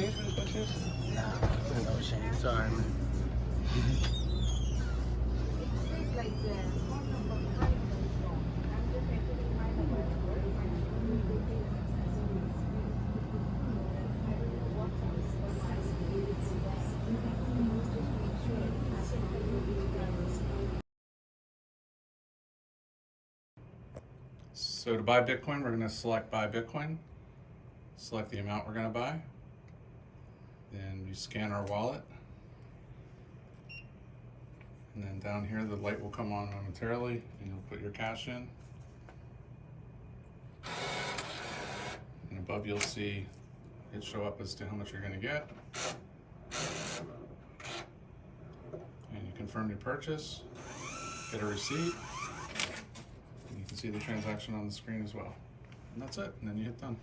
change for this by chance? Nah, no change. Sorry, man. So to buy Bitcoin, we're going to select buy Bitcoin, select the amount we're going to buy, then we scan our wallet, and then down here the light will come on momentarily and you'll put your cash in, and above you'll see it show up as to how much you're going to get, and you confirm your purchase, get a receipt, and you can see the transaction on the screen as well. And that's it, and then you hit done.